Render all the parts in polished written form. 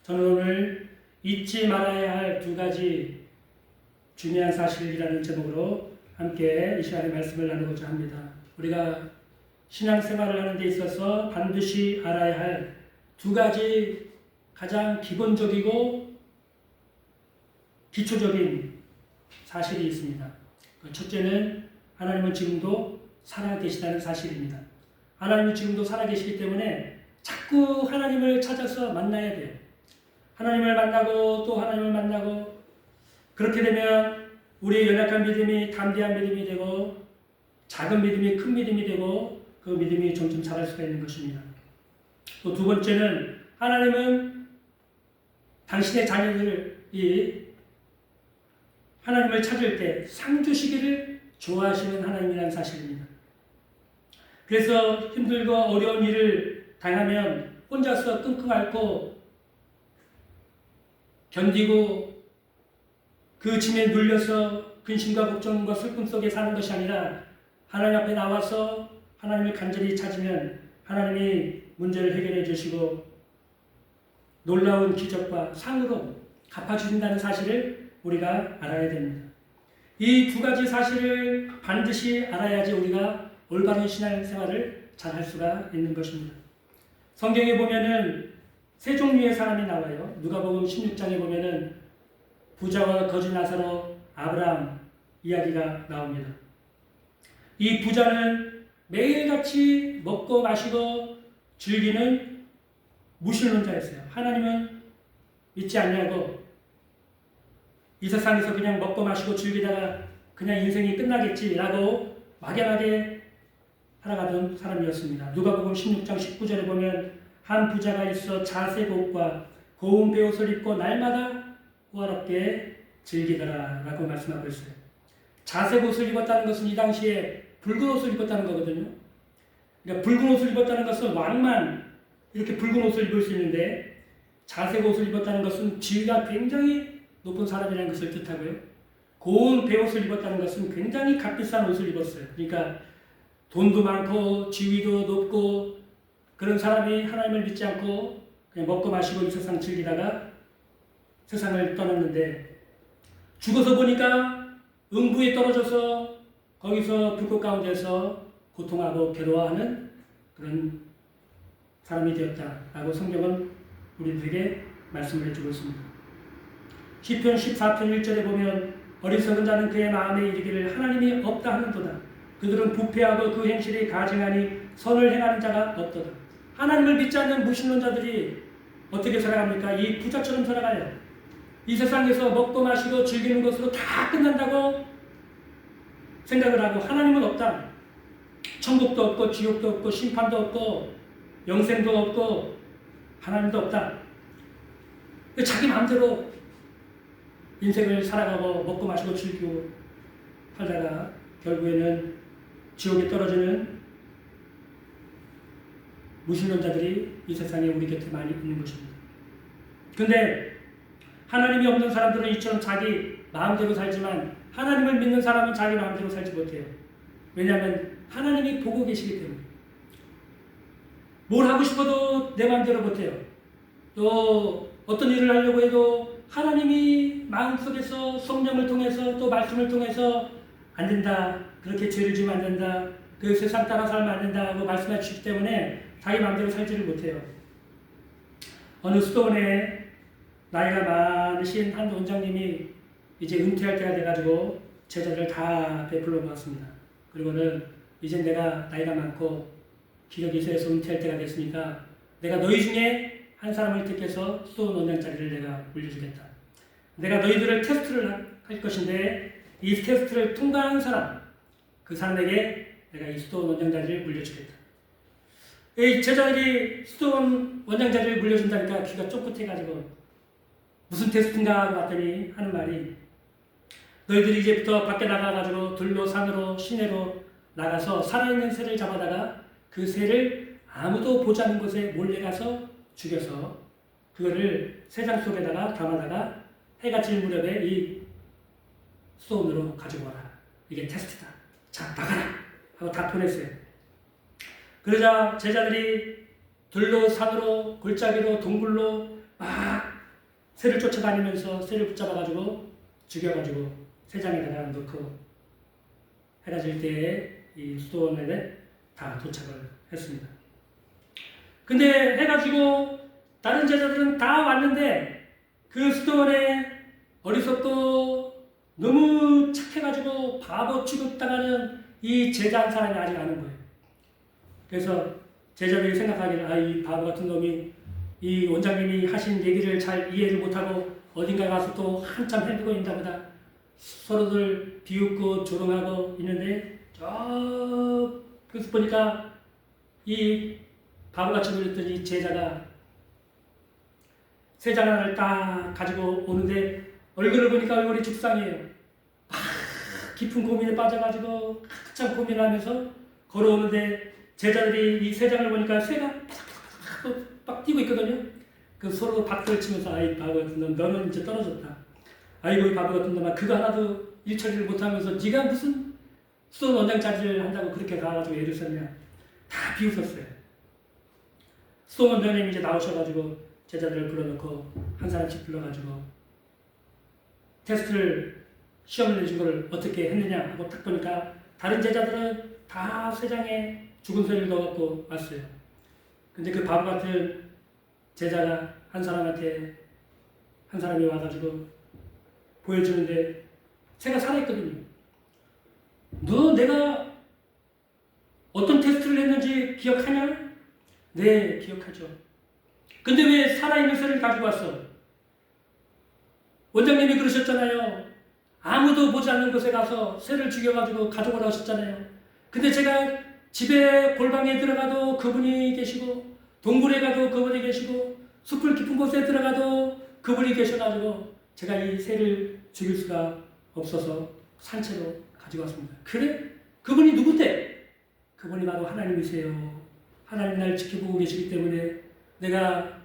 저는 오늘 잊지 말아야 할 두 가지 중요한 사실이라는 제목으로 함께 이 시간에 말씀을 나누고자 합니다. 우리가 신앙생활을 하는 데 있어서 반드시 알아야 할 두 가지 가장 기본적이고 기초적인 사실이 있습니다. 첫째는 하나님은 지금도 살아계시다는 사실입니다. 하나님은 지금도 살아계시기 때문에 자꾸 하나님을 찾아서 만나야 돼요. 하나님을 만나고 또 하나님을 만나고, 그렇게 되면 우리의 연약한 믿음이 담대한 믿음이 되고 작은 믿음이 큰 믿음이 되고 그 믿음이 점점 자랄 수가 있는 것입니다. 또 두 번째는 하나님은 당신의 자녀들이 하나님을 찾을 때 상 주시기를 좋아하시는 하나님이라는 사실입니다. 그래서 힘들고 어려운 일을 당하면 혼자서 끙끙 앓고 견디고 그 짐에 눌려서 근심과 걱정과 슬픔 속에 사는 것이 아니라 하나님 앞에 나와서 하나님을 간절히 찾으면 하나님이 문제를 해결해 주시고 놀라운 기적과 상으로 갚아주신다는 사실을 우리가 알아야 됩니다. 이 두 가지 사실을 반드시 알아야지 우리가 올바른 신앙생활을 잘 할 수가 있는 것입니다. 성경에 보면은 세 종류의 사람이 나와요. 누가복음 16장에 보면은 부자와 거지 나사로, 아브라함 이야기가 나옵니다. 이 부자는 매일같이 먹고 마시고 즐기는 무신론자였어요. 하나님은 믿지 않냐고, 이 세상에서 그냥 먹고 마시고 즐기다가 그냥 인생이 끝나겠지라고 막연하게 살아가던 사람이었습니다. 누가복음 16장 19절에 보면 한 부자가 있어 자색 옷과 고운 베옷을 입고 날마다 호화롭게 즐기더라 라고 말씀하고 있어요. 자색 옷을 입었다는 것은 이 당시에 붉은 옷을 입었다는 거거든요. 그러니까 붉은 옷을 입었다는 것은 왕만 이렇게 붉은 옷을 입을 수 있는데, 자색 옷을 입었다는 것은 지위가 굉장히 높은 사람이라는 것을 뜻하고요. 고운 베옷을 입었다는 것은 굉장히 값비싼 옷을 입었어요. 그러니까 돈도 많고 지위도 높고 그런 사람이 하나님을 믿지 않고 그냥 먹고 마시고 이 세상 즐기다가 세상을 떠났는데, 죽어서 보니까 음부에 떨어져서 거기서 불꽃 가운데서 고통하고 괴로워하는 그런 사람이 되었다라고 성경은 우리들에게 말씀을 해주고 있습니다. 시편 14편 1절에 보면 어리석은 자는 그의 마음에 이르기를 하나님이 없다 하는도다. 그들은 부패하고 그 행실이 가증하니 선을 행하는 자가 없도다. 하나님을 믿지 않는 무신론자들이 어떻게 살아갑니까? 이 부자처럼 살아가요. 이 세상에서 먹고 마시고 즐기는 것으로 다 끝난다고 생각을 하고, 하나님은 없다. 천국도 없고 지옥도 없고 심판도 없고 영생도 없고 하나님도 없다. 자기 마음대로 인생을 살아가고 먹고 마시고 즐기고 살다가 결국에는 지옥에 떨어지는 무신론자들이 이 세상에 우리 곁에 많이 있는 것입니다. 근데 하나님이 없는 사람들은 이처럼 자기 마음대로 살지만 하나님을 믿는 사람은 자기 마음대로 살지 못해요. 왜냐하면 하나님이 보고 계시기 때문에. 뭘 하고 싶어도 내 마음대로 못해요. 또 어떤 일을 하려고 해도 하나님이 마음속에서 성령을 통해서 또 말씀을 통해서 안 된다, 그렇게 죄를 지으면 안 된다, 그 세상 따라 살면 안 된다고 말씀해 주시기 때문에 자기 마음대로 살지를 못해요. 어느 수도원에 나이가 많으신 한 원장님이 이제 은퇴할 때가 돼가지고 제자들 다 베풀러 모았습니다. 그리고는 이제 내가 나이가 많고 기력이 세서 은퇴할 때가 됐으니까 내가 너희 중에 한 사람을 택해서 수도원 원장 자리를 내가 물려주겠다. 내가 너희들을 테스트를 할 것인데 이 테스트를 통과한 사람, 그 사람에게 내가 이 수도원 원장 자리를 물려주겠다. 이 제자들이 수도원 원장 자리를 물려준다니까 귀가 쫑긋해가지고 무슨 테스트인가 하고 봤더니 하는 말이, 너희들이 이제부터 밖에 나가가지고 들로 산으로 시내로 나가서 살아있는 새를 잡아다가 그 새를 아무도 보지 않는 곳에 몰래 가서 죽여서 그거를 새장 속에다가 담아다가 해가 질 무렵에 이 수도원으로 가지고 와라. 이게 테스트다. 자, 나가라 하고 다 보냈어요. 그러자 제자들이 들로 산으로 골짜기로 동굴로 막 새를 쫓아다니면서 새를 붙잡아가지고 죽여가지고 새장에다가 넣고 해가 질 때에 이 수도원에 다 도착을 했습니다. 근데 해가지고 다른 제자들은 다 왔는데 그 수도원에 어리석고 너무 착해가지고 바보 취급당하는 이 제자 한 사람이 아직 안 온 거예요. 그래서 제자들이 생각하기를 이 바보 같은 놈이 이 원장님이 하신 얘기를 잘 이해를 못하고 어딘가 가서 또 한참 헤매고 있나 보다. 서로들 비웃고 조롱하고 있는데 그래서 보니까 이 바보같이 놀렸던 이 제자가 새장 하나를 딱 가지고 오는데 얼굴을 보니까 얼굴이 죽상이에요. 깊은 고민에 빠져가지고 한참 고민하면서 걸어오는데 제자들이 이 새장을 보니까 새가 막 뛰고 있거든요. 그 서로 박수를 치면서 아이 바보 같은 놈 너는 이제 떨어졌다. 아이고 이 바보 같은 놈아 그거 하나도 일 처리를 못하면서 네가 무슨 수원 원장 자리를 한다고 그렇게 가가지고 애를 썼냐. 다 비웃었어요. 수원 원장님이 이제 나오셔가지고 제자들을 불러놓고 한 사람씩 불러가지고 테스트를 시험을 내준 걸 어떻게 했느냐 하고 딱 보니까 다른 제자들은 다 쇠장에 죽은 소리를 넣어갖고 왔어요. 근데 그 바보 같은 제자가 한 사람이 와가지고 보여주는데 새가 살아있거든요. 너 내가 어떤 테스트를 했는지 기억하냐? 네, 기억하죠. 근데 왜 살아있는 새를 가지고 왔어? 원장님이 그러셨잖아요. 아무도 보지 않는 곳에 가서 새를 죽여가지고 가져오라고 하셨잖아요. 근데 제가 집에 골방에 들어가도 그분이 계시고 동굴에 가도 그분이 계시고 숲을 깊은 곳에 들어가도 그분이 계셔가지고 제가 이 새를 죽일 수가 없어서 산채로 가지고 왔습니다. 그래? 그분이 누군데? 그분이 바로 하나님이세요. 하나님 날 지켜보고 계시기 때문에 내가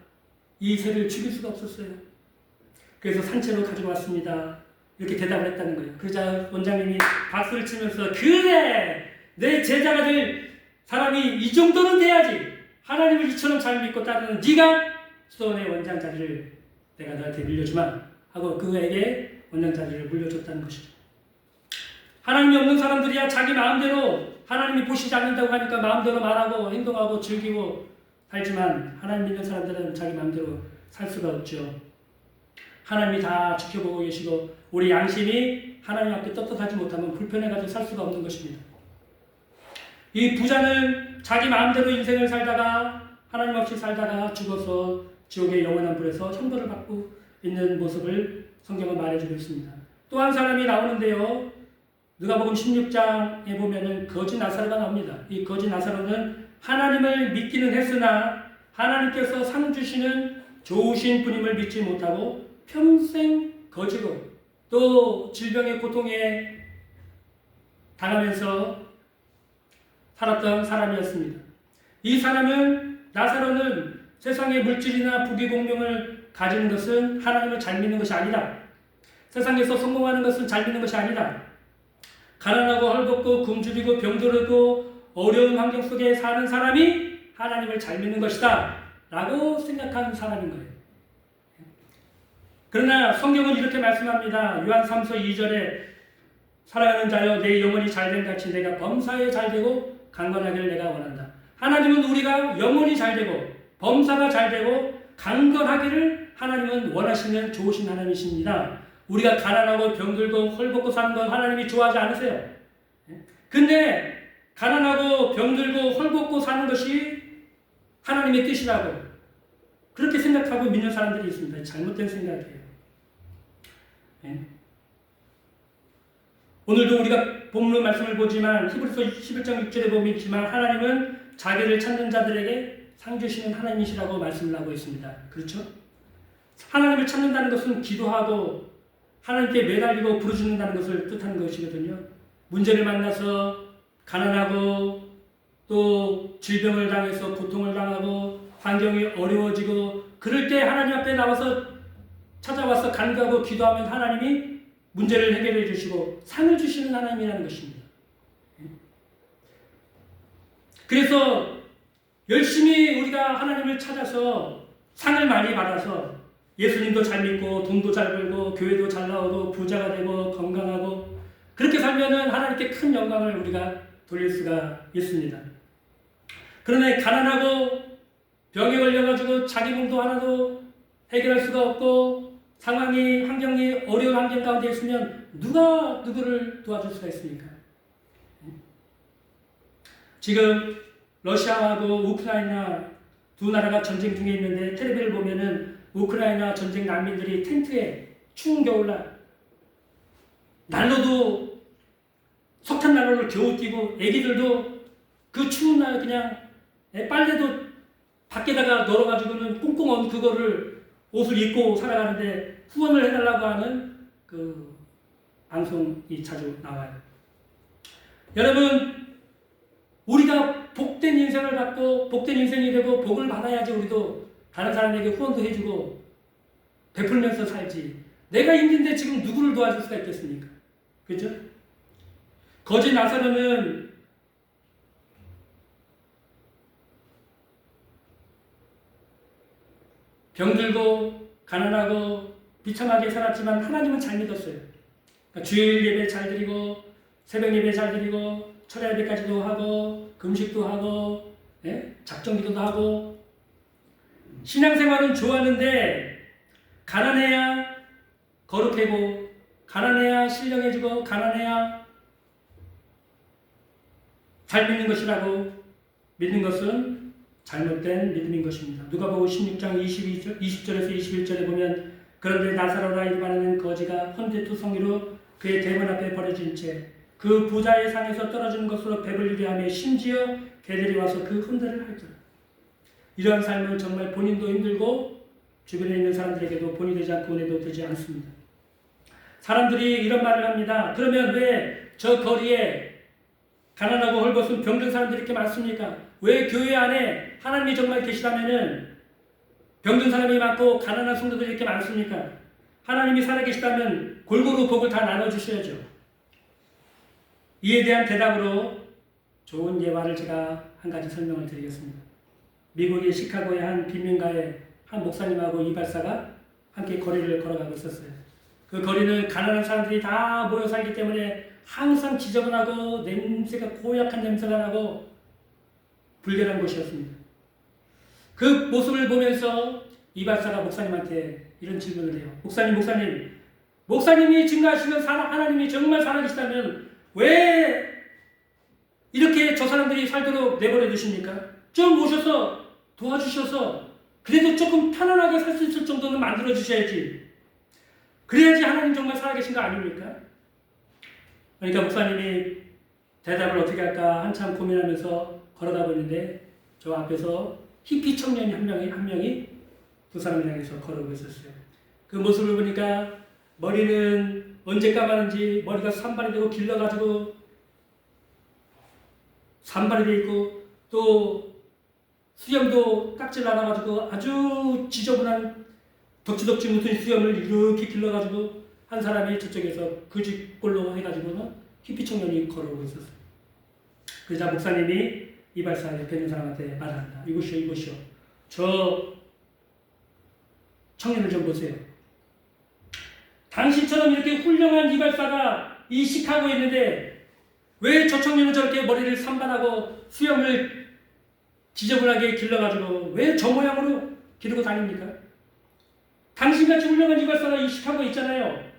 이 새를 죽일 수가 없었어요. 그래서 산채로 가지고 왔습니다. 이렇게 대답을 했다는 거예요. 그러자 원장님이 박수를 치면서 그래! 내 제자가 될 사람이 이 정도는 돼야지. 하나님을 이처럼 잘 믿고 따르는 네가 수도원의 원장 자리를 내가 너한테 물려주마 하고 그에게 원장 자리를 물려줬다는 것이죠. 하나님이 없는 사람들이야 자기 마음대로 하나님이 보시지 않는다고 하니까 마음대로 말하고 행동하고 즐기고 살지만 하나님 믿는 사람들은 자기 마음대로 살 수가 없죠. 하나님이 다 지켜보고 계시고 우리 양심이 하나님 앞에 떳떳하지 못하면 불편해가지고 살 수가 없는 것입니다. 이 부자는 자기 마음대로 인생을 살다가 하나님 없이 살다가 죽어서 지옥의 영원한 불에서 형벌을 받고 있는 모습을 성경은 말해주고 있습니다. 또 한 사람이 나오는데요. 누가복음 16장에 보면은 거지 나사로가 나옵니다. 이 거지 나사로는 하나님을 믿기는 했으나 하나님께서 상 주시는 좋으신 분임을 믿지 못하고 평생 거지로 또 질병의 고통에 당하면서 살았던 사람이었습니다. 이 사람은 나사로는 세상의 물질이나 부귀공명을 가지는 것은 하나님을 잘 믿는 것이 아니다. 세상에서 성공하는 것은 잘 믿는 것이 아니다. 가난하고 헐벗고 굶주리고 병들고 어려운 환경 속에 사는 사람이 하나님을 잘 믿는 것이다 라고 생각하는 사람인 거예요. 그러나 성경은 이렇게 말씀합니다. 요한 3서 2절에 사랑하는 자여 내 영혼이 잘된 같이 내가 범사에 잘되고 강건하기를 내가 원한다. 하나님은 우리가 영혼이 잘되고 범사가 잘되고 강건하기를 하나님은 원하시는 좋으신 하나님이십니다. 우리가 가난하고 병들고 헐벗고 사는 건 하나님이 좋아하지 않으세요. 근데 가난하고 병들고 헐벗고 사는 것이 하나님의 뜻이라고 그렇게 생각하고 믿는 사람들이 있습니다. 잘못된 생각이에요. 오늘도 우리가 본문 말씀을 보지만 히브리서 11장 6절에 보면 있지만 하나님은 자기를 찾는 자들에게 상 주시는 하나님이시라고 말씀을 하고 있습니다. 그렇죠? 하나님을 찾는다는 것은 기도하고 하나님께 매달리고 부르짖는다는 것을 뜻하는 것이거든요. 문제를 만나서 가난하고 또 질병을 당해서 고통을 당하고 환경이 어려워지고 그럴 때 하나님 앞에 나와서 찾아와서 간구하고 기도하면 하나님이 문제를 해결해 주시고 상을 주시는 하나님이라는 것입니다. 그래서 열심히 우리가 하나님을 찾아서 상을 많이 받아서 예수님도 잘 믿고 돈도 잘 벌고 교회도 잘 나오고 부자가 되고 건강하고 그렇게 살면은 하나님께 큰 영광을 우리가 돌릴 수가 있습니다. 그러나 가난하고 병에 걸려가지고 자기 몸도 하나도 해결할 수가 없고 상황이 환경이 어려운 환경 가운데 있으면 누가 누구를 도와줄 수가 있습니까? 지금 러시아하고 우크라이나 두 나라가 전쟁 중에 있는데 텔레비를 보면은 우크라이나 전쟁 난민들이 텐트에 추운 겨울날 난로도 석탄 난로를 겨우 끼고 애기들도 그 추운 날 그냥 빨래도 밖에다가 널어가지고는 꽁꽁 언 그거를 옷을 입고 살아가는데 후원을 해달라고 하는 그 방송이 자주 나와요. 여러분, 우리가 복된 인생을 갖고 복된 인생이 되고 복을 받아야지 우리도 다른 사람에게 후원도 해주고 베풀면서 살지. 내가 힘든데 지금 누구를 도와줄 수가 있겠습니까? 그죠? 거지 나사로는 병들고 가난하고 비참하게 살았지만 하나님은 잘 믿었어요. 그러니까 주일 예배 잘 드리고 새벽 예배 잘 드리고 철야 예배까지도 하고 금식도 하고 작정기도도 하고 신앙생활은 좋았는데 가난해야 거룩하고 가난해야 신령해지고 가난해야 잘 믿는 것이라고 믿는 것은 잘못된 믿음인 것입니다. 누가복음 16장 20절에서 21절에 보면 그런데 나사로라 이름하는 거지가 헌재투성이로 그의 대문 앞에 버려진 채 그 부자의 상에서 떨어지는 것으로 배불리게 하며 심지어 개들이 와서 그 흔들을 할지라. 이러한 삶은 정말 본인도 힘들고 주변에 있는 사람들에게도 본이 되지 않고 은혜도 되지 않습니다. 사람들이 이런 말을 합니다. 그러면 왜 저 거리에 가난하고 헐벗은 병든 사람들이 이렇게 많습니까? 왜 교회 안에 하나님이 정말 계시다면은 병든 사람이 많고 가난한 성도들이 이렇게 많습니까? 하나님이 살아계시다면 골고루 복을 다 나눠주셔야죠. 이에 대한 대답으로 좋은 예화를 제가 한 가지 설명을 드리겠습니다. 미국의 시카고의 한 빈민가에 한 목사님하고 이발사가 함께 거리를 걸어가고 있었어요. 그 거리는 가난한 사람들이 다 모여 살기 때문에 항상 지저분하고 냄새가 고약한 냄새가 나고 불결한 곳이었습니다. 그 모습을 보면서 이발사가 목사님한테 이런 질문을 해요. 목사님이 증거하시면 하나님이 정말 살아계시다면 왜 이렇게 저 사람들이 살도록 내버려 두십니까? 좀 오셔서 도와주셔서 그래도 조금 편안하게 살 수 있을 정도는 만들어 주셔야지. 그래야지 하나님 정말 살아계신 거 아닙니까? 그러니까 목사님이 대답을 어떻게 할까 한참 고민하면서 걸어다 보는데 저 앞에서 히피 청년이 한 명이 두 사람을 향해서 걸어오고 있었어요. 그 모습을 보니까 머리는 언제 감았는지 머리가 산발이 되고 길러가지고 산발이 돼 있고 또 수염도 깍질 나가지고 아주 지저분한 덕지덕지 묻은 수염을 이렇게 길러가지고 한 사람이 저쪽에서 그 꼴로 해가지고는 히피 청년이 걸어오고 있었어요. 그러자 목사님이 이발사 옆에 있는 사람한테 말합니다. 이보시오. 저 청년을 좀 보세요. 당신처럼 이렇게 훌륭한 이발사가 이 시카고에 있는데 왜 저 청년은 저렇게 머리를 산발하고 수염을 지저분하게 길러가지고 왜 저 모양으로 기르고 다닙니까? 당신같이 훌륭한 이발사가 이 시카고에 있잖아요.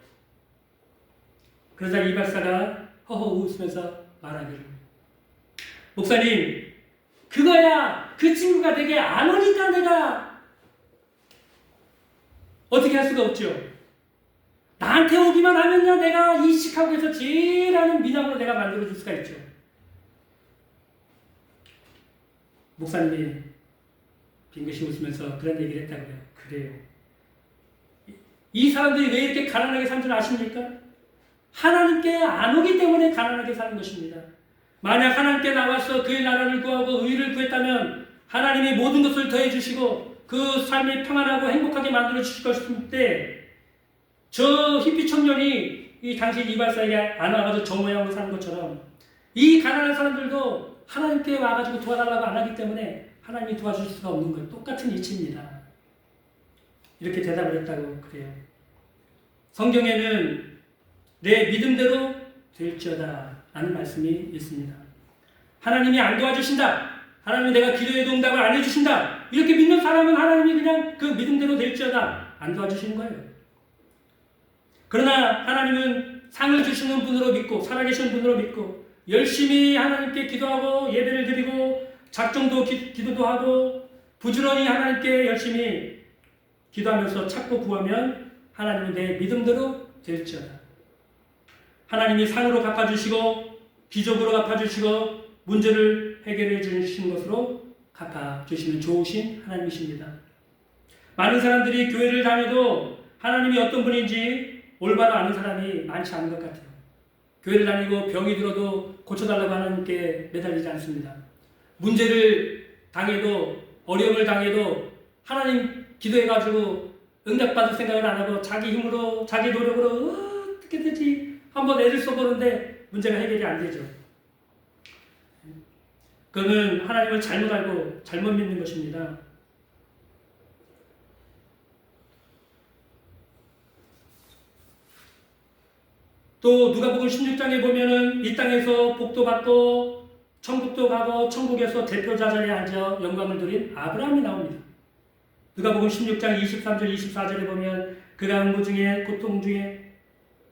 그러자 이발사가 허허 웃으면서 말하기를 목사님 그거야 그 친구가 되게 안 오니까 내가 어떻게 할 수가 없죠. 나한테 오기만 하면요 내가 이 시카고에서 제일 하는 미남으로 내가 만들어줄 수가 있죠. 목사님이 빙긋이 웃으면서 그런 얘기를 했다고요. 그래요. 이 사람들이 왜 이렇게 가난하게 사는 줄 아십니까? 하나님께 안 오기 때문에 가난하게 사는 것입니다. 만약 하나님께 나와서 그의 나라를 구하고 의를 구했다면 하나님이 모든 것을 더해 주시고 그 삶이 평안하고 행복하게 만들어 주실 것인데 저 히피 청년이 이 당시 이발사에게 안 와가지고 저 모양으로 사는 것처럼 이 가난한 사람들도 하나님께 와가지고 도와달라고 안 하기 때문에 하나님이 도와줄 수가 없는 거예요. 똑같은 이치입니다. 이렇게 대답을 했다고 그래요. 성경에는 내 믿음대로 될지어다 라는 말씀이 있습니다. 하나님이 안 도와주신다. 하나님이 내가 기도해도 응답을 안 해주신다. 이렇게 믿는 사람은 하나님이 그냥 그 믿음대로 될지어다 안 도와주시는 거예요. 그러나 하나님은 상을 주시는 분으로 믿고 살아계신 분으로 믿고 열심히 하나님께 기도하고 예배를 드리고 작정도 기도도 하고 부지런히 하나님께 열심히 기도하면서 찾고 구하면 하나님은 내 믿음대로 될지어다. 하나님이 상으로 갚아주시고 기적으로 갚아주시고 문제를 해결해 주시는 것으로 갚아주시는 좋으신 하나님이십니다. 많은 사람들이 교회를 다녀도 하나님이 어떤 분인지 올바로 아는 사람이 많지 않은 것 같아요. 교회를 다니고 병이 들어도 고쳐달라고 하나님께 매달리지 않습니다. 문제를 당해도 어려움을 당해도 하나님 기도해가지고 응답받을 생각을 안 하고 자기 힘으로 자기 노력으로 어떻게 되지 한번 애를 써보는데 문제가 해결이 안 되죠. 그거는 하나님을 잘못 알고 잘못 믿는 것입니다. 또 누가복음 16장에 보면은 이 땅에서 복도 받고 천국도 가고 천국에서 대표자 자리에 앉아 영광을 누린 아브라함이 나옵니다. 누가복음 16장 23절 24절에 보면 그가 음부 중에 고통 중에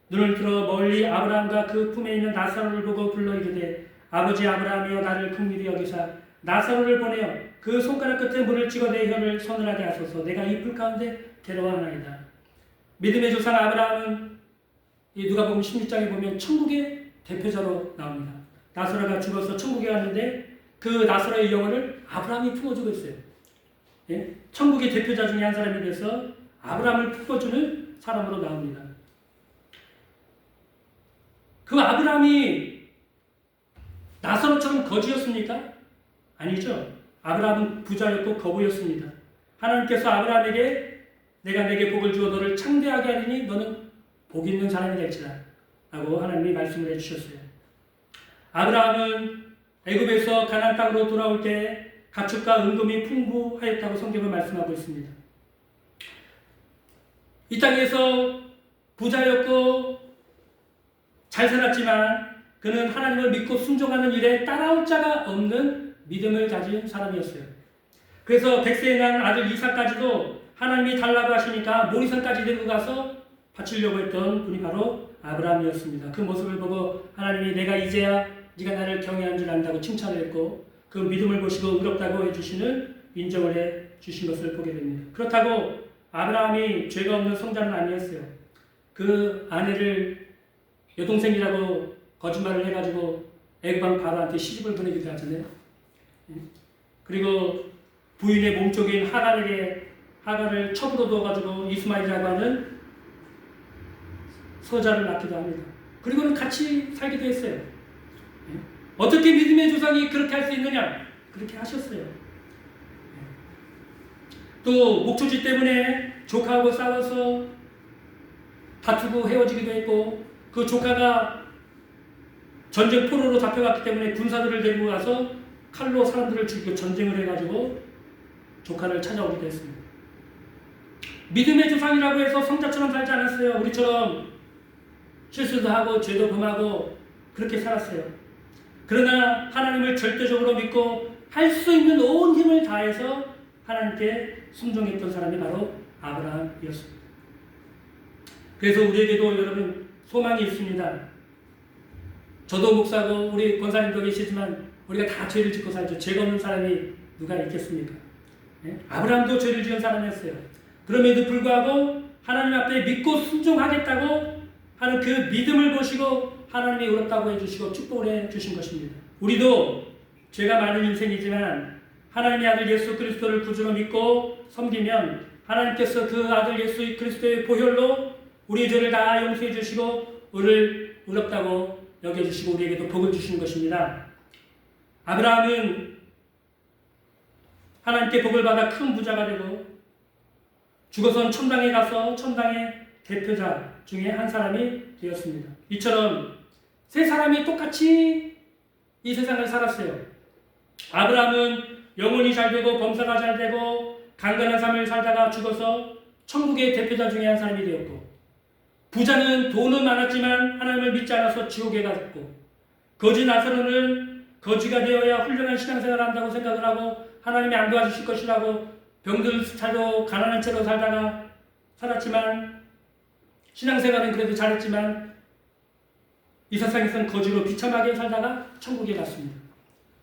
눈을 들어 멀리 아브라함과 그 품에 있는 나사로를 보고 불러 이르되 아버지 아브라함이여 나를 긍휼히 여기사 나사로를 보내어 그 손가락 끝에 물을 찍어 내 혀를 서늘하게 하소서. 내가 이 불 가운데 괴로워하나이다. 믿음의 조상 아브라함은 이 누가복음 16장에 보면 천국의 대표자로 나옵니다. 나사로가 죽어서 천국에 갔는데 그 나사로의 영혼을 아브라함이 품어주고 있어요. 예? 천국의 대표자 중에 한 사람이 돼서 아브라함을 품어주는 사람으로 나옵니다. 그 아브라함이 나사로처럼 거지였습니까? 아니죠. 아브라함은 부자였고 거부였습니다. 하나님께서 아브라함에게 내가 내게 복을 주어 너를 창대하게 하리니 너는 복 있는 사람이 될지라 라고 하나님이 말씀을 해주셨어요. 아브라함은 애굽에서 가나안 땅으로 돌아올 때 가축과 은금이 풍부하였다고 성경은 말씀하고 있습니다. 이 땅에서 부자였고 잘 살았지만 그는 하나님을 믿고 순종하는 일에 따라올 자가 없는 믿음을 가진 사람이었어요. 그래서 100세에 난 아들 이삭까지도 하나님이 달라고 하시니까 모리산까지 데리고 가서 바치려고 했던 분이 바로 아브라함이었습니다. 그 모습을 보고 하나님이 내가 이제야 네가 나를 경외한 줄 안다고 칭찬을 했고 그 믿음을 보시고 의롭다고 해주시는 인정을 해주신 것을 보게 됩니다. 그렇다고 아브라함이 죄가 없는 성자는 아니었어요. 그 아내를 여동생이라고 거짓말을 해가지고 애굽 바로한테 시집을 보내기도 하잖아요. 그리고 부인의 몸쪽인 하갈을 첩으로 둬가지고 이스마엘이라고 하는 서자를 낳기도 합니다. 그리고는 같이 살기도 했어요. 어떻게 믿음의 조상이 그렇게 할 수 있느냐? 그렇게 하셨어요. 또 목초지 때문에 조카하고 싸워서 다투고 헤어지기도 했고 그 조카가 전쟁 포로로 잡혀갔기 때문에 군사들을 데리고 가서 칼로 사람들을 죽이고 전쟁을 해가지고 조카를 찾아오기도 했습니다. 믿음의 조상이라고 해서 성자처럼 살지 않았어요. 우리처럼 실수도 하고 죄도 범하고 그렇게 살았어요. 그러나 하나님을 절대적으로 믿고 할 수 있는 온 힘을 다해서 하나님께 순종했던 사람이 바로 아브라함이었습니다. 그래서 우리에게도 여러분 소망이 있습니다. 저도 목사고 우리 권사님도 계시지만 우리가 다 죄를 짓고 살죠. 죄가 없는 사람이 누가 있겠습니까? 네? 아브라함도 죄를 지은 사람이었어요. 그럼에도 불구하고 하나님 앞에 믿고 순종하겠다고 하는 그 믿음을 보시고 하나님이 의롭다고 해주시고 축복을 해주신 것입니다. 우리도 죄가 많은 인생이지만 하나님의 아들 예수 그리스도를 구주로 믿고 섬기면 하나님께서 그 아들 예수 그리스도의 보혈로 우리의 죄를 다 용서해 주시고 우리를 의롭다고 여겨주시고 우리에게도 복을 주시는 것입니다. 아브라함은 하나님께 복을 받아 큰 부자가 되고 죽어선 천당에 가서 천당의 대표자 중에 한 사람이 되었습니다. 이처럼 세 사람이 똑같이 이 세상을 살았어요. 아브라함은 영혼이 잘 되고 범사가 잘 되고 강건한 삶을 살다가 죽어서 천국의 대표자 중에 한 사람이 되었고, 부자는 돈은 많았지만 하나님을 믿지 않아서 지옥에 갔고, 거지 나사로는 거지가 되어야 훌륭한 신앙생활을 한다고 생각을 하고 하나님이 안 도와주실 것이라고 병들 차도 가난한 채로 살았지만, 신앙생활은 그래도 잘했지만 이 세상에서는 거지로 비참하게 살다가 천국에 갔습니다.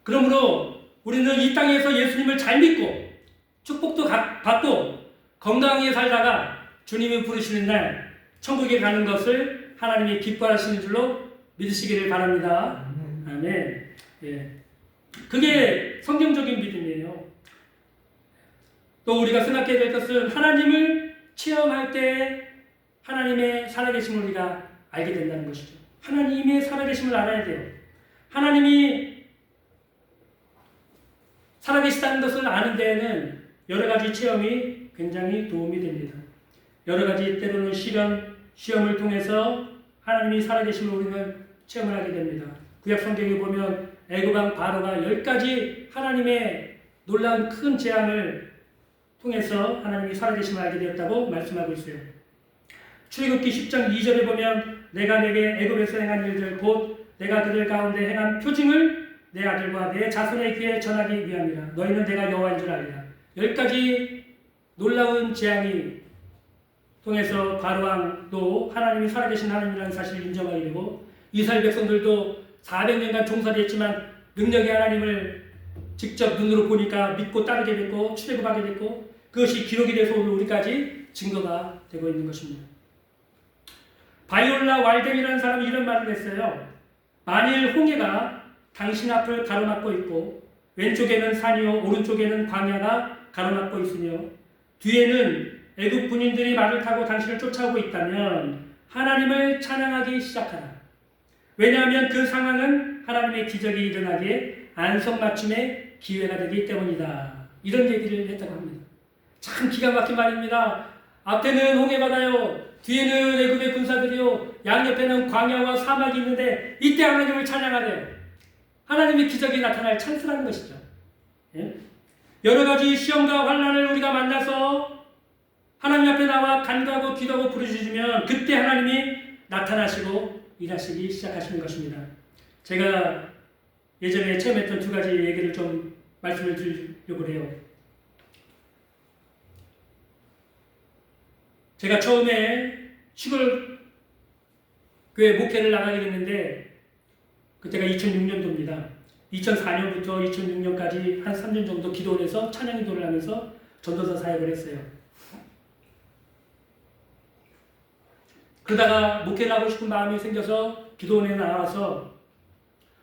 그러므로 우리는 이 땅에서 예수님을 잘 믿고 축복도 받고 건강하게 살다가 주님이 부르시는 날 천국에 가는 것을 하나님이 기뻐하시는 줄로 믿으시기를 바랍니다. 아멘. 예. 그게 성경적인 믿음이에요. 또 우리가 생각해야 될 것은 하나님을 체험할 때 하나님의 살아계심을 우리가 알게 된다는 것이죠. 하나님의 살아계심을 알아야 돼요. 하나님이 살아계시다는 것을 아는 데에는 여러 가지 체험이 굉장히 도움이 됩니다. 여러 가지 때로는 시험을 통해서 하나님이 살아계심을 우리는 체험을 하게 됩니다. 구약 성경에 보면 애굽왕 바로가 10가지 하나님의 놀라운 큰 재앙을 통해서 하나님이 살아계심을 알게 되었다고 말씀하고 있어요. 출애굽기 10장 2절에 보면 내가 내게 애굽에서 행한 일들 곧 내가 그들 가운데 행한 표징을 내 아들과 내 자손의 귀에 전하기 위함이라. 너희는 내가 여호와인 줄 알리라. 10가지 놀라운 재앙이 통해서 바로왕도 하나님이 살아계신 하나님이라는 사실을 인정하게 되고, 이스라엘 백성들도 400년간 종살이 했지만 능력의 하나님을 직접 눈으로 보니까 믿고 따르게 됐고 출애굽하게 됐고, 그것이 기록이 돼서 오늘 우리까지 증거가 되고 있는 것입니다. 바이올라 왈덴이라는 사람이 이런 말을 했어요. 만일 홍해가 당신 앞을 가로막고 있고 왼쪽에는 산이요 오른쪽에는 광야가 가로막고 있으며 뒤에는 애굽 군인들이 말을 타고 당신을 쫓아오고 있다면 하나님을 찬양하기 시작하라. 왜냐하면 그 상황은 하나님의 기적이 일어나기에 안성맞춤의 기회가 되기 때문이다. 이런 얘기를 했다고 합니다. 참 기가 막힌 말입니다. 앞에는 홍해바다요, 뒤에는 애굽의 군사들이요, 양옆에는 광야와 사막이 있는데 이때 하나님을 찬양하래요. 하나님의 기적이 나타날 찬스라는 것이죠. 예? 여러 가지 시험과 환난을 우리가 만나서 하나님 앞에 나와 간구하고 기도하고 부르짖으면 그때 하나님이 나타나시고 일하시기 시작하시는 것입니다. 제가 예전에 체험했던 2가지 얘기를 좀 말씀을 드리려고 해요. 제가 처음에 시골 교회 목회를 나가게 됐는데 그때가 2006년도입니다. 2004년부터 2006년까지 한 3년 정도 기도원에서 찬양 기도를 하면서 전도사 사역을 했어요. 그러다가 목회를 하고 싶은 마음이 생겨서 기도원에 나와서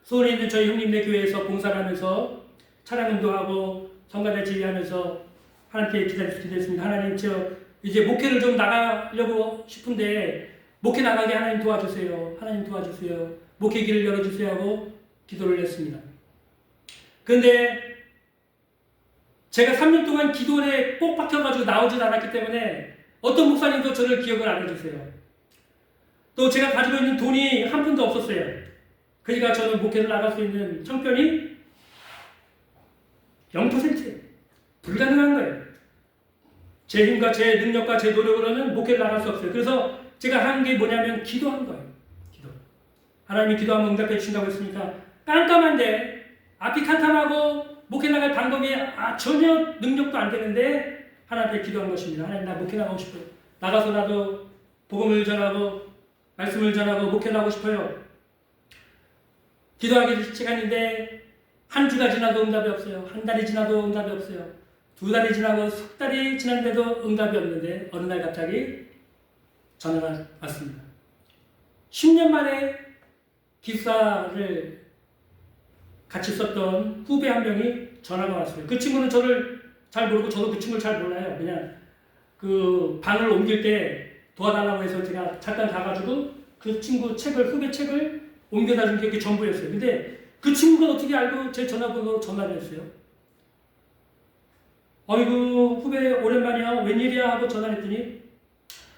수원에 있는 저희 형님네 교회에서 봉사를 하면서 찬양 운동하고 성가대 지휘하면서 하나님께 기도했습니다. 하나님, 저 이제 목회를 좀 나가려고 싶은데 목회 나가게 하나님 도와주세요. 하나님 도와주세요. 목회 길을 열어주세요 하고 기도를 했습니다. 그런데 제가 3년 동안 기도원에 꼭 박혀가지고 나오질 않았기 때문에 어떤 목사님도 저를 기억을 안 해주세요. 또 제가 가지고 있는 돈이 한 푼도 없었어요. 그러니까 저는 목회를 나갈 수 있는 형편이 0%예요. 불가능한 거예요. 제 힘과 제 능력과 제 노력으로는 목회를 나갈 수 없어요. 그래서 제가 한 게 뭐냐면 기도한 거예요. 기도. 하나님이 기도하면 응답해 주신다고 했으니까 깜깜한데 앞이 캄캄하고 목회 나갈 방법이 전혀 능력도 안 되는데 하나님 앞에 기도한 것입니다. 하나님, 나 목회 나가고 싶어요. 나가서 나도 복음을 전하고 말씀을 전하고 목회를 하고 싶어요. 기도하기 시간인데 한 주가 지나도 응답이 없어요. 한 달이 지나도 응답이 없어요. 2달이 지나고 3달이 지났는데도 응답이 없는데 어느 날 갑자기 전화가 왔습니다. 10년 만에 기사를 같이 썼던 후배 한 명이 전화가 왔어요. 그 친구는 저를 잘 모르고 저도 그 친구를 잘 몰라요. 그냥 그 방을 옮길 때 도와달라고 해서 제가 잠깐 가가지고 그 친구 책을, 후배 책을 옮겨다 준 게 전부였어요. 근데 그 친구가 어떻게 알고 제 전화번호로 전화를 했어요? 어이구, 후배 오랜만이야. 웬일이야? 하고 전화를 했더니,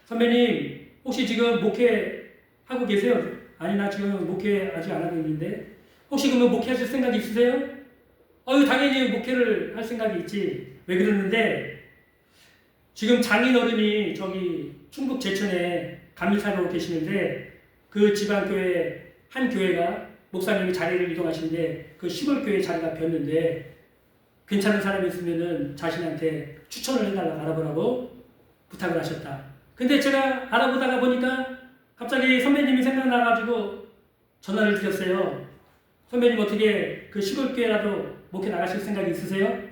선배님, 혹시 지금 목회하고 계세요? 아니, 나 지금 목회 아직 안 하고 있는데, 혹시 그러면 목회하실 생각 있으세요? 당연히 목회를 할 생각이 있지. 왜 그러는데, 지금 장인어른이 저기 충북 제천에 감리사로 계시는데 그 지방교회 한 교회가 목사님이 자리를 이동하시는데 그 시골교회 자리가 비었는데 괜찮은 사람이 있으면은 자신한테 추천을 해달라고 알아보라고 부탁을 하셨다. 근데 제가 알아보다가 보니까 갑자기 선배님이 생각나가지고 전화를 드렸어요. 선배님 어떻게 그 시골교회라도 목회 나가실 생각이 있으세요?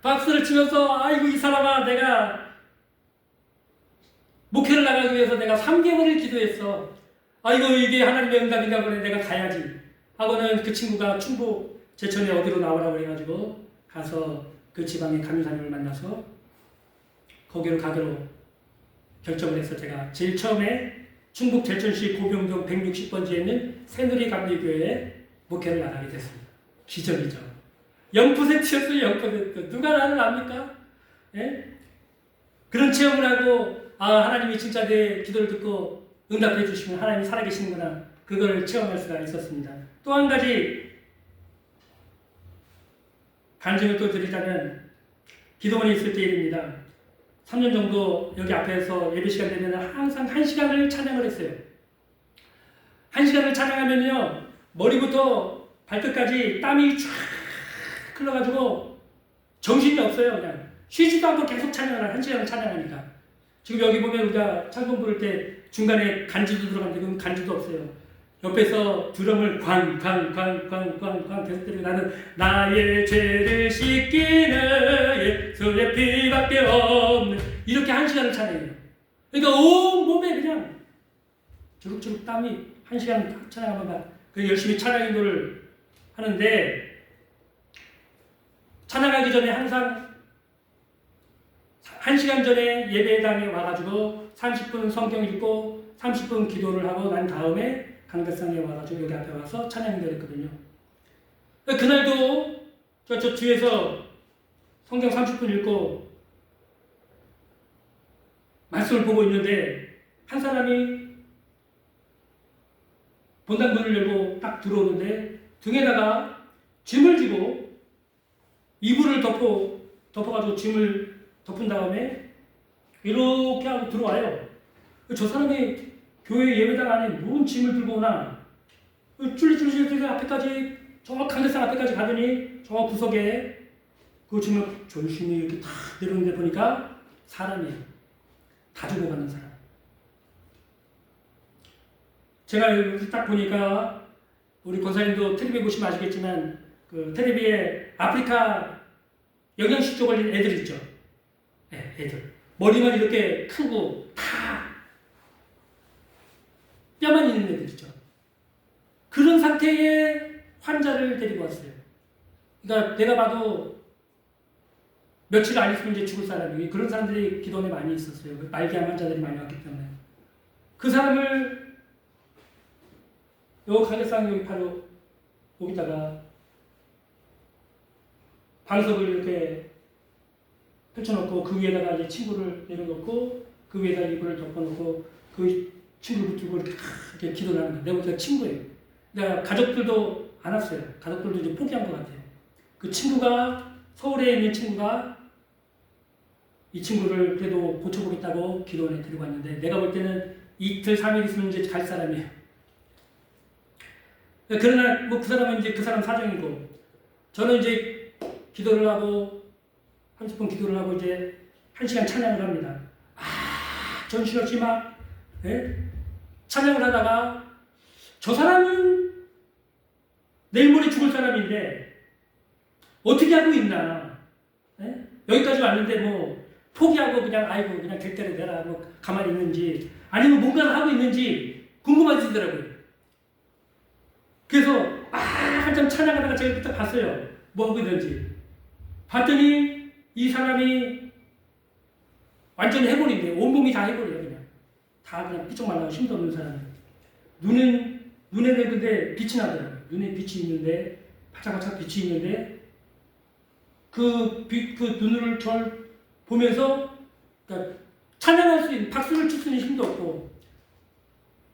박수를 치면서 아이고 이 사람아 내가 목회를 나가기 위해서 내가 3개월을 기도했어. 아이고 이게 하나님의 응답인가 보네 내가 가야지 하고는 그 친구가 충북 제천에 어디로 나오라고 해가지고 가서 그 지방의 감리사님을 만나서 거기로 가기로 결정을 해서 제가 제일 처음에 충북 제천시 고병동 160번지에 있는 새누리 감리교회에 목회를 나가게 됐습니다. 기적이죠. 0%였어요. 0%. 누가 나를 압니까? 예? 그런 체험을 하고 하나님이 진짜 내 기도를 듣고 응답해 주시면 하나님이 살아계시는구나. 그걸 체험할 수가 있었습니다. 또 한 가지 간증을 또 드리자면 기도원에 있을 때 일입니다. 3년 정도 여기 앞에서 예배 시간 되면 항상 1시간을 찬양을 했어요. 1시간을 찬양하면요 머리부터 발끝까지 땀이 쫙 흘러가지고 정신이 없어요. 그냥 쉬지도 않고 계속 찬양을 1시간을 찬양하니까. 지금 여기 보면 우리가 찬송 부를 때 중간에 간주도 들어가는데 그건 간주도 없어요. 옆에서 드럼을 꽝 계속 때리고 나는 나의 죄를 씻기는 예수의 피밖에 없는 이렇게 1시간을 찬양해요. 그러니까 온 몸에 그냥 주룩주룩 땀이 1시간 찬양하면 열심히 찬양 인도를 하는데 찬양하기 전에 항상 1시간 전에 예배당에 와가지고 30분 성경 읽고 30분 기도를 하고 난 다음에 강대상에 와가지고 여기 앞에 와서 찬양을 했거든요. 그날도 저 뒤에서 성경 30분 읽고 말씀을 보고 있는데 한 사람이 본당 문을 열고 딱 들어오는데 등에다가 짐을 지고 이불을 덮어가지고 짐을 덮은 다음에 이렇게 하고 들어와요. 저 사람이 교회 예배당 안에 뭔 짐을 들고 오나 쫄리쫄리 앞에까지 저 강대상 앞에까지 가더니 저 구석에 그 짐을 조심히 이렇게 다 내려오는데 보니까 사람이에요. 다 주고 가는 사람. 제가 여기 딱 보니까 우리 권사님도 텔레비 보시면 아시겠지만 그 텔레비에 아프리카 영양실조 걸린 애들 있죠. 네, 애들. 머리만 이렇게 크고 다 뼈만 있는 애들 있죠. 그런 상태의 환자를 데리고 왔어요. 그러니까 내가 봐도 며칠 안 있으면 이제 죽을 사람이 그런 사람들이 기도원에 많이 있었어요. 말기암 환자들이 많이 왔기 때문에. 그 사람을 요 가게상 여기 바로 여기다가 방석을 이렇게 펼쳐놓고 그 위에다가 이제 침구를 내려놓고 그 위에다 이불을 덮어놓고 그 친구를 붙들고 이렇게 기도를 하는 거예요. 내가 볼 때 친구예요. 내가 가족들도 안 왔어요. 가족들도 이제 포기한 것 같아요. 그 친구가 서울에 있는 친구가 이 친구를 그래도 고쳐보겠다고 기도원에 데리고 왔는데 내가 볼 때는 이틀 3일 있으면 이제 갈 사람이에요. 그러나 뭐 그 사람은 이제 그 사람 사정이고 저는 이제 기도를 하고 30분 기도를 하고 이제 1시간 찬양을 합니다. 정신없이 막 찬양을 하다가 저 사람은 내일 모레 죽을 사람인데 어떻게 하고 있나 여기까지 왔는데 뭐 포기하고 그냥 아이고 그냥 될 대로 내라 뭐 가만히 있는지 아니면 뭔가를 하고 있는지 궁금해지더라고요. 그래서 한참 찬양하다가 제가 그때 봤어요. 뭐 하고 있는지 봤더니 이 사람이 완전히 해골인데 온몸이 다 해골이에요. 그냥 다 그냥 삐쩍 말라서 힘도 없는 사람이에요. 눈에는 근데 빛이 나더라고요. 눈에 빛이 있는데 바짝바짝 빛이 있는데 그 눈을 절 보면서 그러니까 찬양할 수 있는 박수를 칠 수 있는 힘도 없고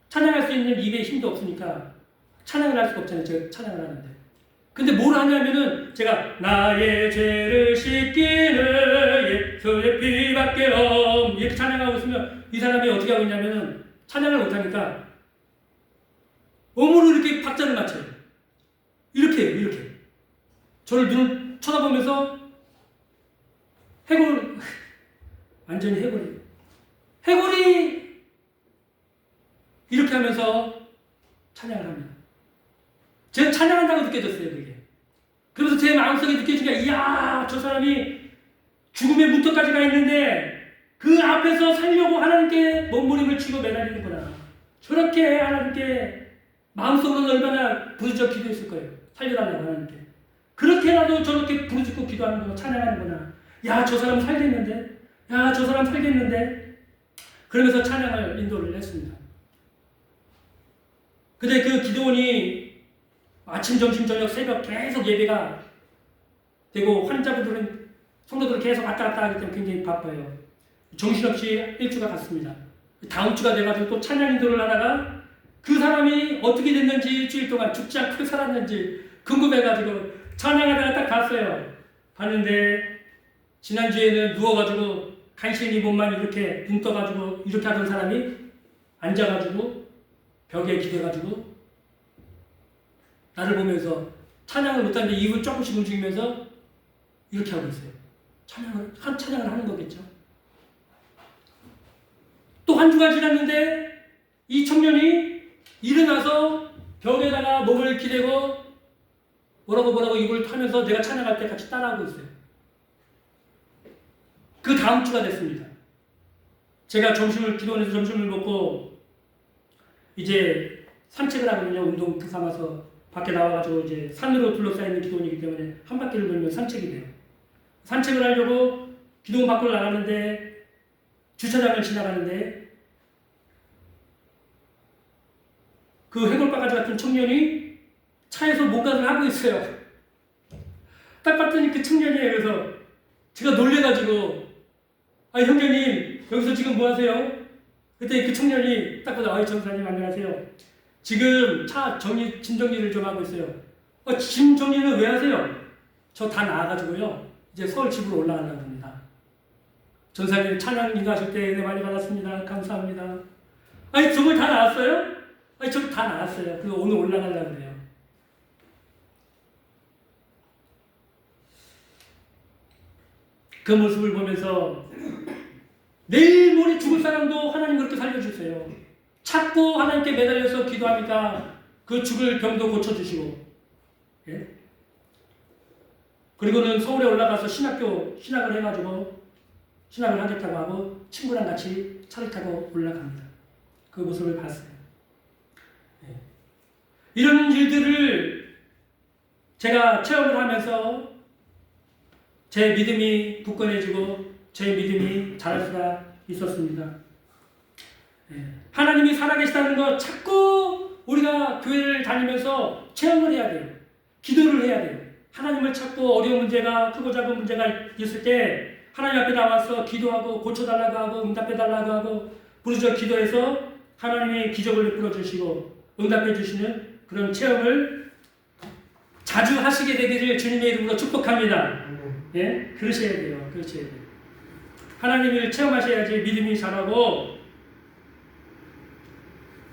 찬양할 수 있는 입에 힘도 없으니까 찬양을 할 수가 없잖아요. 제가 찬양을 하는데 근데 뭘 하냐면은 제가 나의 죄를 씻기는 예수의 피밖에 없 이렇게 찬양하고 있으면 이 사람이 어떻게 하고 있냐면은 찬양을 못하니까 몸으로 이렇게 박자를 맞춰요. 이렇게 이렇게 저를 눈을 쳐다보면서 해골 완전히 해골이 이렇게 하면서 찬양을 합니다. 제가 찬양한다고 느껴졌어요. 그게. 그래서 제 마음속에 느껴지니까 이야 저 사람이 죽음의 문턱까지 가 있는데 그 앞에서 살려고 하나님께 몸부림을 치고 매달리는구나. 저렇게 하나님께 마음속으로는 얼마나 부르짖어 기도했을 거예요. 살려달라고 하나님께. 그렇게라도 저렇게 부르짖고 기도하는구나. 찬양하는구나. 야 저 사람 살겠는데. 야 저 사람 살겠는데. 그러면서 찬양을 인도를 했습니다. 근데 그 기도원이 아침, 점심, 저녁, 새벽 계속 예배가 되고 환자분들은 성도들은 계속 왔다 갔다 하기 때문에 굉장히 바빠요. 정신없이 일주가 갔습니다. 다음 주가 돼가지고 또 찬양 인도를 하다가 그 사람이 어떻게 됐는지 일주일 동안 죽지 않고 살았는지 궁금해가지고 찬양하다가 딱 갔어요. 봤는데 지난주에는 누워가지고 간신히 몸만 이렇게 눈 떠가지고 이렇게 하던 사람이 앉아가지고 벽에 기대가지고 나를 보면서 찬양을 못하는데 입을 조금씩 움직이면서 이렇게 하고 있어요. 찬양을 하는 거겠죠. 또 한 주가 지났는데 이 청년이 일어나서 벽에다가 몸을 기대고 뭐라고 입을 타면서 내가 찬양할 때 같이 따라하고 있어요. 그 다음 주가 됐습니다. 제가 기도원에서 점심을 먹고 이제 산책을 하거든요. 운동 삼아서 밖에 나와가지고 이제 산으로 둘러싸여 있는 기도원이기 때문에 한 바퀴를 돌면 산책이 돼요. 산책을 하려고 기도원 밖으로 나가는데 주차장을 지나가는데 그 해골바가지 같은 청년이 차에서 뭔가를 하고 있어요. 딱 봤더니 그 청년이에요. 그래서 제가 놀래가지고 형제님 여기서 지금 뭐 하세요? 그때 그 청년이 딱 보다 전사님 안녕하세요. 지금 차 짐 정리를 좀 하고 있어요. 짐 정리는 왜 하세요? 저 다 나와가지고요. 이제 서울 집으로 올라가려고 합니다. 전사님 찬양 인도하실 때 은혜 많이 받았습니다. 감사합니다. 정말 다 나왔어요? 저 다 나왔어요. 그래서 오늘 올라가려고 그래요. 그 모습을 보면서 내일 모레 죽을 사람도 하나님 그렇게 살려주세요. 찾고 하나님께 매달려서 기도하니까 그 죽을 병도 고쳐주시고, 예? 그리고는 서울에 올라가서 신학을 해가지고 신학을 하겠다고 하고 친구랑 같이 차를 타고 올라갑니다. 그 모습을 봤어요. 예. 이런 일들을 제가 체험을 하면서 제 믿음이 굳건해지고 제 믿음이 자랄 수가 있었습니다. 하나님이 살아계시다는 거 자꾸 우리가 교회를 다니면서 체험을 해야 돼요. 기도를 해야 돼요. 하나님을 찾고 어려운 문제가 크고 작은 문제가 있을 때 하나님 앞에 나와서 기도하고 고쳐달라고 하고 응답해달라고 하고 부르짖어 기도해서 하나님이 기적을 베풀어 주시고 응답해 주시는 그런 체험을 자주 하시게 되기를 주님의 이름으로 축복합니다. 예? 그러셔야 돼요. 그러셔야 돼요. 하나님을 체험하셔야지 믿음이 자라고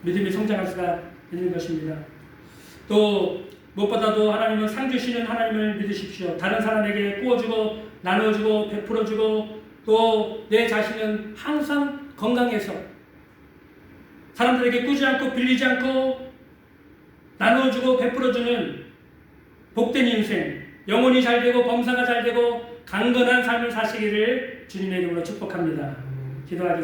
믿음이 성장할 수가 있는 것입니다. 또 무엇보다도 하나님은 상 주시는 하나님을 믿으십시오. 다른 사람에게 구워주고 나눠주고 베풀어주고 또 내 자신은 항상 건강해서 사람들에게 꾸지 않고 빌리지 않고 나눠주고 베풀어주는 복된 인생, 영혼이 잘되고 범사가 잘되고 강건한 삶을 사시기를 주님의 이름으로 축복합니다. 기도하겠습니다.